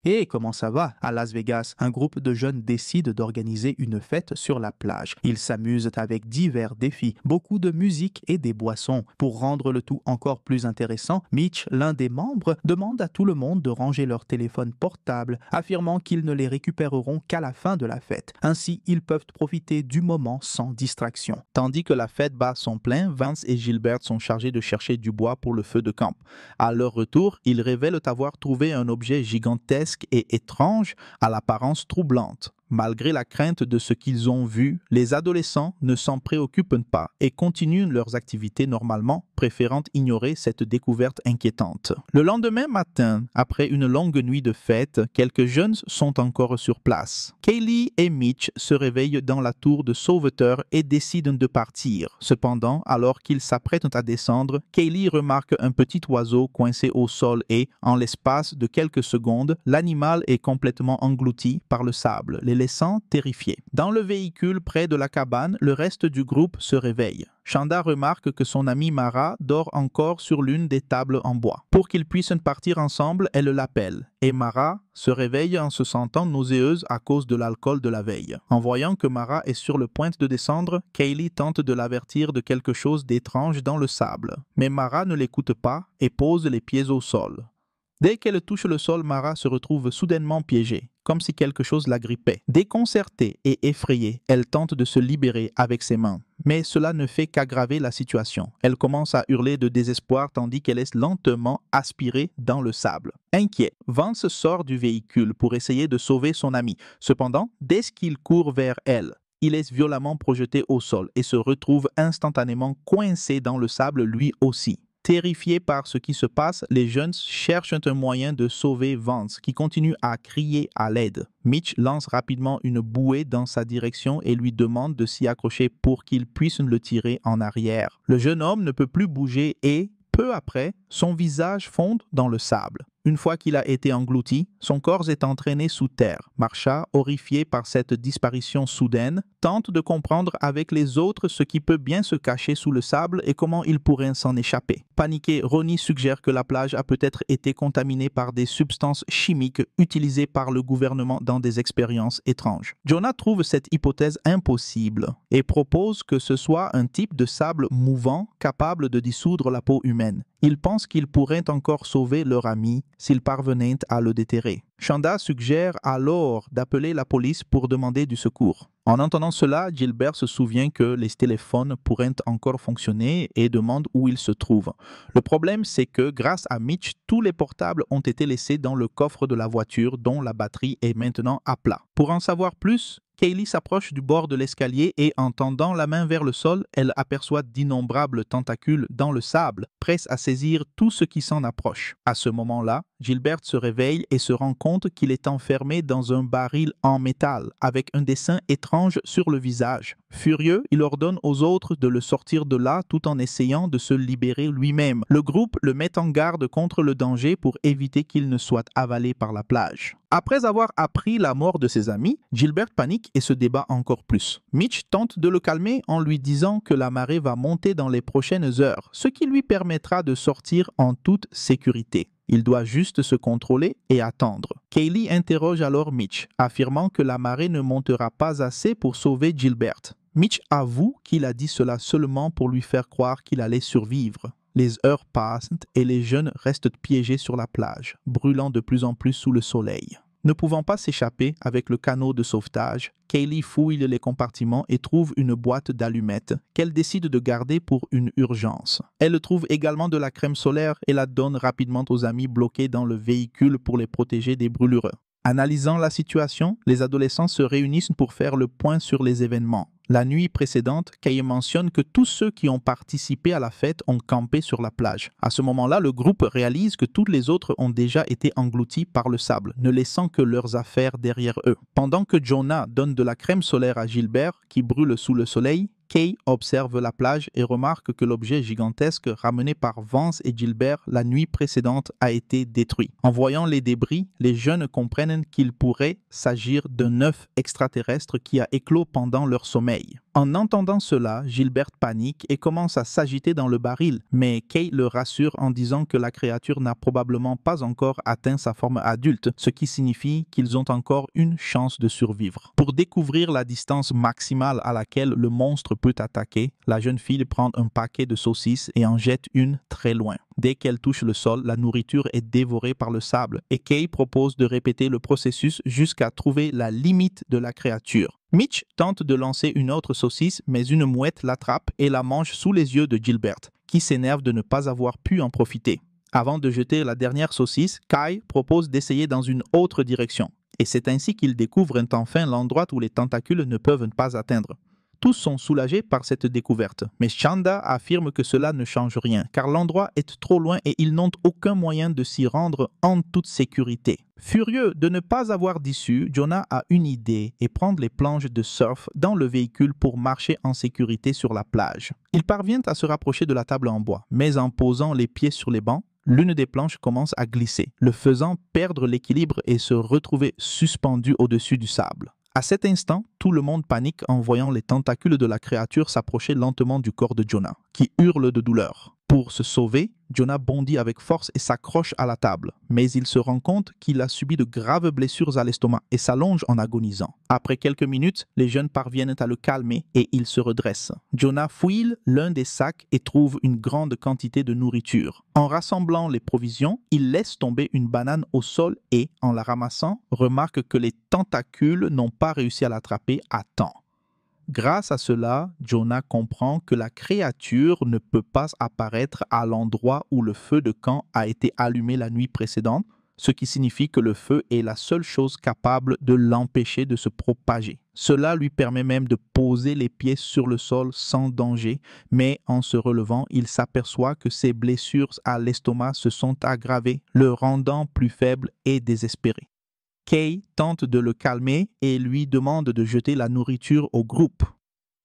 Et comment ça va? À Las Vegas, un groupe de jeunes décide d'organiser une fête sur la plage. Ils s'amusent avec divers défis, beaucoup de musique et des boissons. Pour rendre le tout encore plus intéressant, Mitch, l'un des membres, demande à tout le monde de ranger leur téléphone portable, affirmant qu'ils ne les récupéreront qu'à la fin de la fête. Ainsi, ils peuvent profiter du moment sans distraction. Tandis que la fête bat son plein, Vance et Gilbert sont chargés de chercher du bois pour le feu de camp. À leur retour, ils révèlent avoir trouvé un objet gigantesque et étrange à l'apparence troublante. Malgré la crainte de ce qu'ils ont vu, les adolescents ne s'en préoccupent pas et continuent leurs activités normalement, préférant ignorer cette découverte inquiétante. Le lendemain matin, après une longue nuit de fête, quelques jeunes sont encore sur place. Kaylee et Mitch se réveillent dans la tour de sauveteur et décident de partir. Cependant, alors qu'ils s'apprêtent à descendre, Kaylee remarque un petit oiseau coincé au sol et, en l'espace de quelques secondes, l'animal est complètement englouti par le sable, les laissant terrifiés. Dans le véhicule près de la cabane, le reste du groupe se réveille. Shanda remarque que son amie Mara dort encore sur l'une des tables en bois. Pour qu'ils puissent partir ensemble, elle l'appelle. Et Mara se réveille en se sentant nauséeuse à cause de l'alcool de la veille. En voyant que Mara est sur le point de descendre, Kaylee tente de l'avertir de quelque chose d'étrange dans le sable. Mais Mara ne l'écoute pas et pose les pieds au sol. Dès qu'elle touche le sol, Mara se retrouve soudainement piégée, comme si quelque chose la grippait. Déconcertée et effrayée, elle tente de se libérer avec ses mains. Mais cela ne fait qu'aggraver la situation. Elle commence à hurler de désespoir tandis qu'elle est lentement aspirée dans le sable. Inquiet, Vance sort du véhicule pour essayer de sauver son ami. Cependant, dès qu'il court vers elle, il est violemment projeté au sol et se retrouve instantanément coincé dans le sable lui aussi. Terrifiés par ce qui se passe, les jeunes cherchent un moyen de sauver Vance, qui continue à crier à l'aide. Mitch lance rapidement une bouée dans sa direction et lui demande de s'y accrocher pour qu'il puisse le tirer en arrière. Le jeune homme ne peut plus bouger et, peu après, son visage fond dans le sable. Une fois qu'il a été englouti, son corps est entraîné sous terre. Marsha, horrifié par cette disparition soudaine, tente de comprendre avec les autres ce qui peut bien se cacher sous le sable et comment il pourrait s'en échapper. Paniqué, Ronnie suggère que la plage a peut-être été contaminée par des substances chimiques utilisées par le gouvernement dans des expériences étranges. Jonah trouve cette hypothèse impossible et propose que ce soit un type de sable mouvant capable de dissoudre la peau humaine. Il pense qu'ils pourraient encore sauver leur ami s'ils parvenaient à le déterrer. Shanda suggère alors d'appeler la police pour demander du secours. En entendant cela, Gilbert se souvient que les téléphones pourraient encore fonctionner et demande où ils se trouvent. Le problème, c'est que grâce à Mitch, tous les portables ont été laissés dans le coffre de la voiture dont la batterie est maintenant à plat. Pour en savoir plus, Kaylee s'approche du bord de l'escalier et en tendant la main vers le sol, elle aperçoit d'innombrables tentacules dans le sable, prêts à saisir tout ce qui s'en approche. À ce moment-là, Gilbert se réveille et se rend compte qu'il est enfermé dans un baril en métal, avec un dessin étrange sur le visage. Furieux, il ordonne aux autres de le sortir de là tout en essayant de se libérer lui-même. Le groupe le met en garde contre le danger pour éviter qu'il ne soit avalé par la plage. Après avoir appris la mort de ses amis, Gilbert panique et se débat encore plus. Mitch tente de le calmer en lui disant que la marée va monter dans les prochaines heures, ce qui lui permettra de sortir en toute sécurité. Il doit juste se contrôler et attendre. Kaylee interroge alors Mitch, affirmant que la marée ne montera pas assez pour sauver Gilbert. Mitch avoue qu'il a dit cela seulement pour lui faire croire qu'il allait survivre. Les heures passent et les jeunes restent piégés sur la plage, brûlant de plus en plus sous le soleil. Ne pouvant pas s'échapper avec le canot de sauvetage, Kaylee fouille les compartiments et trouve une boîte d'allumettes qu'elle décide de garder pour une urgence. Elle trouve également de la crème solaire et la donne rapidement aux amis bloqués dans le véhicule pour les protéger des brûlures. Analysant la situation, les adolescents se réunissent pour faire le point sur les événements. La nuit précédente, Kay mentionne que tous ceux qui ont participé à la fête ont campé sur la plage. À ce moment-là, le groupe réalise que tous les autres ont déjà été engloutis par le sable, ne laissant que leurs affaires derrière eux. Pendant que Jonah donne de la crème solaire à Gilbert, qui brûle sous le soleil, Kay observe la plage et remarque que l'objet gigantesque ramené par Vance et Gilbert la nuit précédente a été détruit. En voyant les débris, les jeunes comprennent qu'il pourrait s'agir d'un œuf extraterrestre qui a éclos pendant leur sommeil. En entendant cela, Gilbert panique et commence à s'agiter dans le baril, mais Kay le rassure en disant que la créature n'a probablement pas encore atteint sa forme adulte, ce qui signifie qu'ils ont encore une chance de survivre. Pour découvrir la distance maximale à laquelle le monstre peut attaquer, la jeune fille prend un paquet de saucisses et en jette une très loin. Dès qu'elle touche le sol, la nourriture est dévorée par le sable et Kay propose de répéter le processus jusqu'à trouver la limite de la créature. Mitch tente de lancer une autre saucisse, mais une mouette l'attrape et la mange sous les yeux de Gilbert, qui s'énerve de ne pas avoir pu en profiter. Avant de jeter la dernière saucisse, Kay propose d'essayer dans une autre direction. Et c'est ainsi qu'ils découvrent enfin l'endroit où les tentacules ne peuvent pas atteindre. Tous sont soulagés par cette découverte, mais Shanda affirme que cela ne change rien, car l'endroit est trop loin et ils n'ont aucun moyen de s'y rendre en toute sécurité. Furieux de ne pas avoir d'issue, Jonah a une idée et prend les planches de surf dans le véhicule pour marcher en sécurité sur la plage. Il parvient à se rapprocher de la table en bois, mais en posant les pieds sur les bancs, l'une des planches commence à glisser, le faisant perdre l'équilibre et se retrouver suspendu au-dessus du sable. À cet instant, tout le monde panique en voyant les tentacules de la créature s'approcher lentement du corps de Jonah, qui hurle de douleur. Pour se sauver, Jonah bondit avec force et s'accroche à la table, mais il se rend compte qu'il a subi de graves blessures à l'estomac et s'allonge en agonisant. Après quelques minutes, les jeunes parviennent à le calmer et il se redresse. Jonah fouille l'un des sacs et trouve une grande quantité de nourriture. En rassemblant les provisions, il laisse tomber une banane au sol et, en la ramassant, remarque que les tentacules n'ont pas réussi à l'attraper à temps. Grâce à cela, Jonah comprend que la créature ne peut pas apparaître à l'endroit où le feu de camp a été allumé la nuit précédente, ce qui signifie que le feu est la seule chose capable de l'empêcher de se propager. Cela lui permet même de poser les pieds sur le sol sans danger, mais en se relevant, il s'aperçoit que ses blessures à l'estomac se sont aggravées, le rendant plus faible et désespéré. Kay tente de le calmer et lui demande de jeter la nourriture au groupe.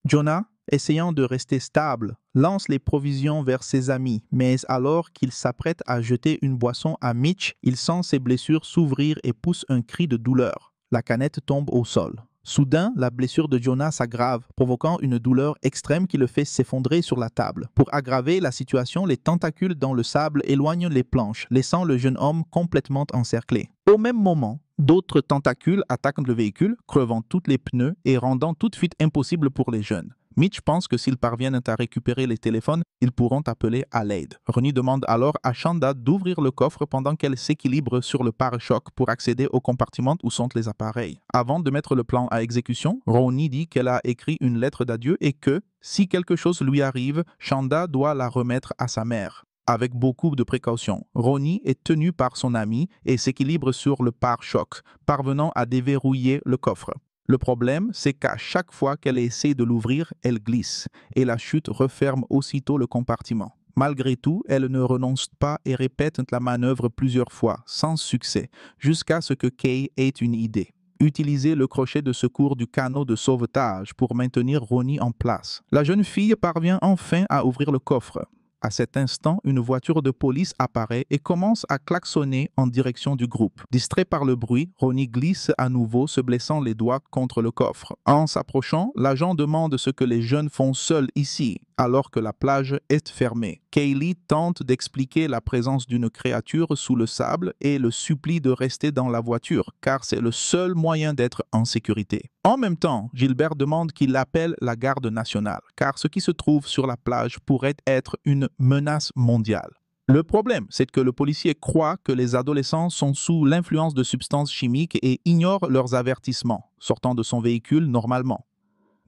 Jonah, essayant de rester stable, lance les provisions vers ses amis, mais alors qu'il s'apprête à jeter une boisson à Mitch, il sent ses blessures s'ouvrir et pousse un cri de douleur. La canette tombe au sol. Soudain, la blessure de Jonah s'aggrave, provoquant une douleur extrême qui le fait s'effondrer sur la table. Pour aggraver la situation, les tentacules dans le sable éloignent les planches, laissant le jeune homme complètement encerclé. Au même moment, d'autres tentacules attaquent le véhicule, crevant tous les pneus et rendant toute fuite impossible pour les jeunes. Mitch pense que s'ils parviennent à récupérer les téléphones, ils pourront appeler à l'aide. Ronnie demande alors à Shanda d'ouvrir le coffre pendant qu'elle s'équilibre sur le pare-choc pour accéder au compartiment où sont les appareils. Avant de mettre le plan à exécution, Ronnie dit qu'elle a écrit une lettre d'adieu et que, si quelque chose lui arrive, Shanda doit la remettre à sa mère. Avec beaucoup de précautions, Ronnie est tenue par son ami et s'équilibre sur le pare-choc, parvenant à déverrouiller le coffre. Le problème, c'est qu'à chaque fois qu'elle essaie de l'ouvrir, elle glisse et la chute referme aussitôt le compartiment. Malgré tout, elle ne renonce pas et répète la manœuvre plusieurs fois, sans succès, jusqu'à ce que Kay ait une idée. Utiliser le crochet de secours du canot de sauvetage pour maintenir Ronnie en place. La jeune fille parvient enfin à ouvrir le coffre. À cet instant, une voiture de police apparaît et commence à klaxonner en direction du groupe. Distrait par le bruit, Ronnie glisse à nouveau, se blessant les doigts contre le coffre. En s'approchant, l'agent demande ce que les jeunes font seuls ici, alors que la plage est fermée. Kaylee tente d'expliquer la présence d'une créature sous le sable et le supplie de rester dans la voiture, car c'est le seul moyen d'être en sécurité. En même temps, Gilbert demande qu'il appelle la garde nationale, car ce qui se trouve sur la plage pourrait être une menace mondiale. Le problème, c'est que le policier croit que les adolescents sont sous l'influence de substances chimiques et ignore leurs avertissements, sortant de son véhicule normalement.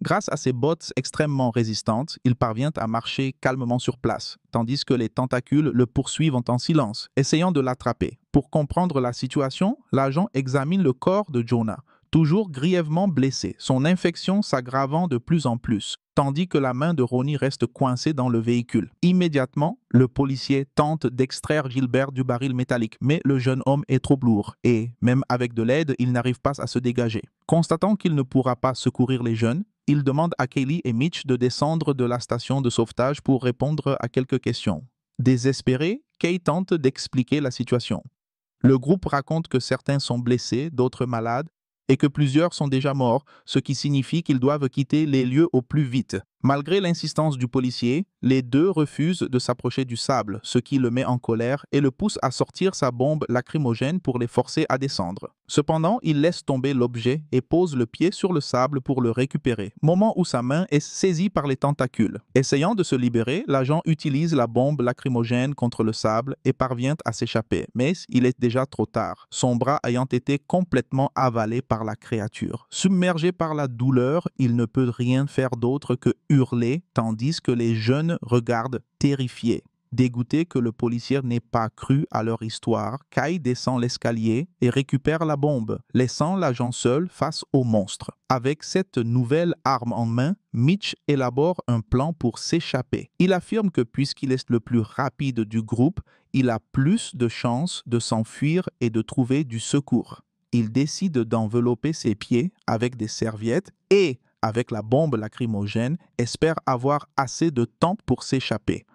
Grâce à ses bottes extrêmement résistantes, il parvient à marcher calmement sur place, tandis que les tentacules le poursuivent en silence, essayant de l'attraper. Pour comprendre la situation, l'agent examine le corps de Jonah, toujours grièvement blessé, son infection s'aggravant de plus en plus, tandis que la main de Ronnie reste coincée dans le véhicule. Immédiatement, le policier tente d'extraire Gilbert du baril métallique, mais le jeune homme est trop lourd et, même avec de l'aide, il n'arrive pas à se dégager. Constatant qu'il ne pourra pas secourir les jeunes, il demande à Kaylee et Mitch de descendre de la station de sauvetage pour répondre à quelques questions. Désespéré, Kay tente d'expliquer la situation. Le groupe raconte que certains sont blessés, d'autres malades, et que plusieurs sont déjà morts, ce qui signifie qu'ils doivent quitter les lieux au plus vite. Malgré l'insistance du policier, les deux refusent de s'approcher du sable, ce qui le met en colère et le pousse à sortir sa bombe lacrymogène pour les forcer à descendre. Cependant, il laisse tomber l'objet et pose le pied sur le sable pour le récupérer, moment où sa main est saisie par les tentacules. Essayant de se libérer, l'agent utilise la bombe lacrymogène contre le sable et parvient à s'échapper, mais il est déjà trop tard, son bras ayant été complètement avalé par la créature. Submergé par la douleur, il ne peut rien faire d'autre que hurler, tandis que les jeunes regardent terrifiés. Dégoûté que le policier n'ait pas cru à leur histoire, Kai descend l'escalier et récupère la bombe, laissant l'agent seul face au monstre. Avec cette nouvelle arme en main, Mitch élabore un plan pour s'échapper. Il affirme que puisqu'il est le plus rapide du groupe, il a plus de chances de s'enfuir et de trouver du secours. Il décide d'envelopper ses pieds avec des serviettes et, avec la bombe lacrymogène, espère avoir assez de temps pour s'échapper.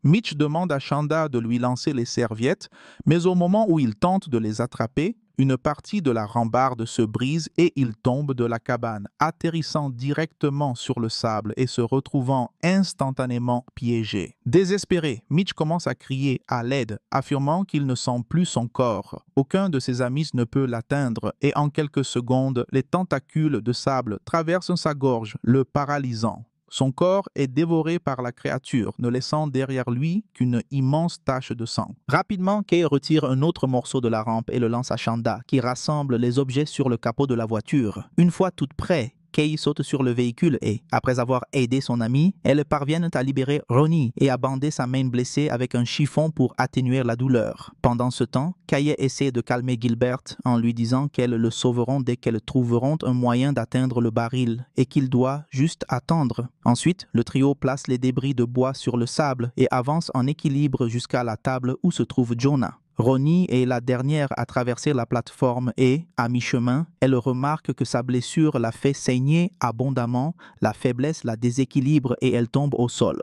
Mitch demande à Shanda de lui lancer les serviettes, mais au moment où il tente de les attraper, une partie de la rambarde se brise et il tombe de la cabane, atterrissant directement sur le sable et se retrouvant instantanément piégé. Désespéré, Mitch commence à crier à l'aide, affirmant qu'il ne sent plus son corps. Aucun de ses amis ne peut l'atteindre et en quelques secondes, les tentacules de sable traversent sa gorge, le paralysant. Son corps est dévoré par la créature, ne laissant derrière lui qu'une immense tache de sang. Rapidement, Kay retire un autre morceau de la rampe et le lance à Shanda, qui rassemble les objets sur le capot de la voiture. Une fois tout prêt, Kay saute sur le véhicule et, après avoir aidé son ami, elles parviennent à libérer Ronnie et à bander sa main blessée avec un chiffon pour atténuer la douleur. Pendant ce temps, Kay essaie de calmer Gilbert en lui disant qu'elles le sauveront dès qu'elles trouveront un moyen d'atteindre le baril et qu'il doit juste attendre. Ensuite, le trio place les débris de bois sur le sable et avance en équilibre jusqu'à la table où se trouve Jonah. Ronnie est la dernière à traverser la plateforme et, à mi-chemin, elle remarque que sa blessure la fait saigner abondamment, la faiblesse la déséquilibre et elle tombe au sol.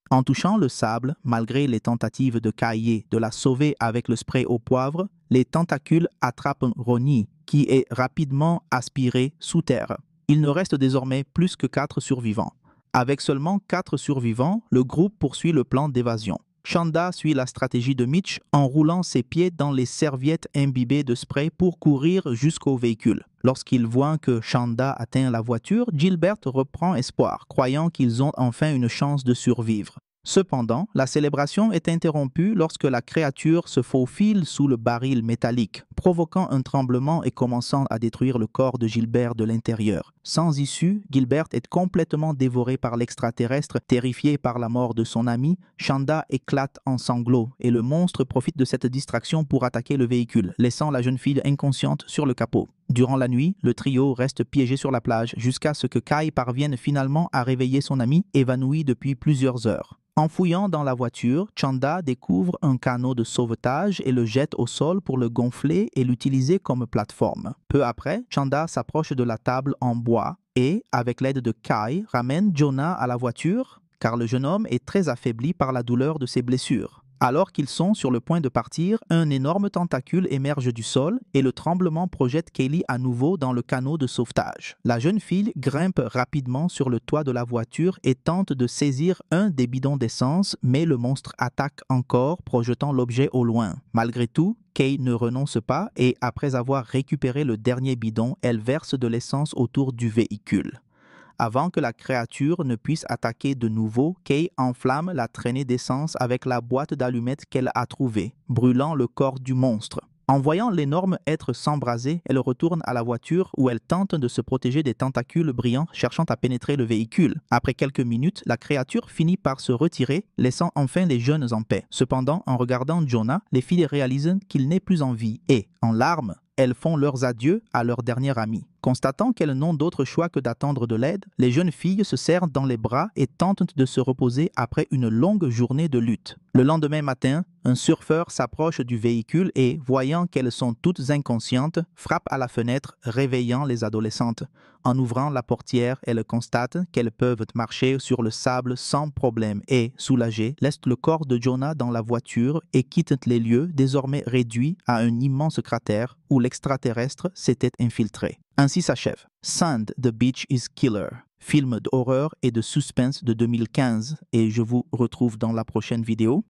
En touchant le sable, malgré les tentatives de Kaye de la sauver avec le spray au poivre, les tentacules attrapent Ronnie, qui est rapidement aspiré sous terre. Il ne reste désormais plus que 4 survivants. Avec seulement 4 survivants, le groupe poursuit le plan d'évasion. Shanda suit la stratégie de Mitch en roulant ses pieds dans les serviettes imbibées de spray pour courir jusqu'au véhicule. Lorsqu'il voit que Shanda atteint la voiture, Gilbert reprend espoir, croyant qu'ils ont enfin une chance de survivre. Cependant, la célébration est interrompue lorsque la créature se faufile sous le baril métallique, provoquant un tremblement et commençant à détruire le corps de Gilbert de l'intérieur. Sans issue, Gilbert est complètement dévoré par l'extraterrestre. Terrifié par la mort de son ami, Shanda éclate en sanglots et le monstre profite de cette distraction pour attaquer le véhicule, laissant la jeune fille inconsciente sur le capot. Durant la nuit, le trio reste piégé sur la plage jusqu'à ce que Kai parvienne finalement à réveiller son ami, évanoui depuis plusieurs heures. En fouillant dans la voiture, Chanda découvre un canot de sauvetage et le jette au sol pour le gonfler et l'utiliser comme plateforme. Peu après, Chanda s'approche de la table en bois et, avec l'aide de Kai, ramène Jonah à la voiture car le jeune homme est très affaibli par la douleur de ses blessures. Alors qu'ils sont sur le point de partir, un énorme tentacule émerge du sol et le tremblement projette Kaylee à nouveau dans le canot de sauvetage. La jeune fille grimpe rapidement sur le toit de la voiture et tente de saisir un des bidons d'essence, mais le monstre attaque encore, projetant l'objet au loin. Malgré tout, Kay ne renonce pas et, après avoir récupéré le dernier bidon, elle verse de l'essence autour du véhicule. Avant que la créature ne puisse attaquer de nouveau, Kay enflamme la traînée d'essence avec la boîte d'allumettes qu'elle a trouvée, brûlant le corps du monstre. En voyant l'énorme être s'embraser, elle retourne à la voiture où elle tente de se protéger des tentacules brillants cherchant à pénétrer le véhicule. Après quelques minutes, la créature finit par se retirer, laissant enfin les jeunes en paix. Cependant, en regardant Jonah, les filles réalisent qu'il n'est plus en vie et, en larmes, elles font leurs adieux à leur dernier ami. Constatant qu'elles n'ont d'autre choix que d'attendre de l'aide, les jeunes filles se serrent dans les bras et tentent de se reposer après une longue journée de lutte. Le lendemain matin, un surfeur s'approche du véhicule et, voyant qu'elles sont toutes inconscientes, frappe à la fenêtre, réveillant les adolescentes. En ouvrant la portière, elles constatent qu'elles peuvent marcher sur le sable sans problème et, soulagées, laissent le corps de Jonah dans la voiture et quittent les lieux désormais réduits à un immense cratère où l'extraterrestre s'était infiltré. Ainsi s'achève Sand, The Beach is Killer, film d'horreur et de suspense de 2015, et je vous retrouve dans la prochaine vidéo.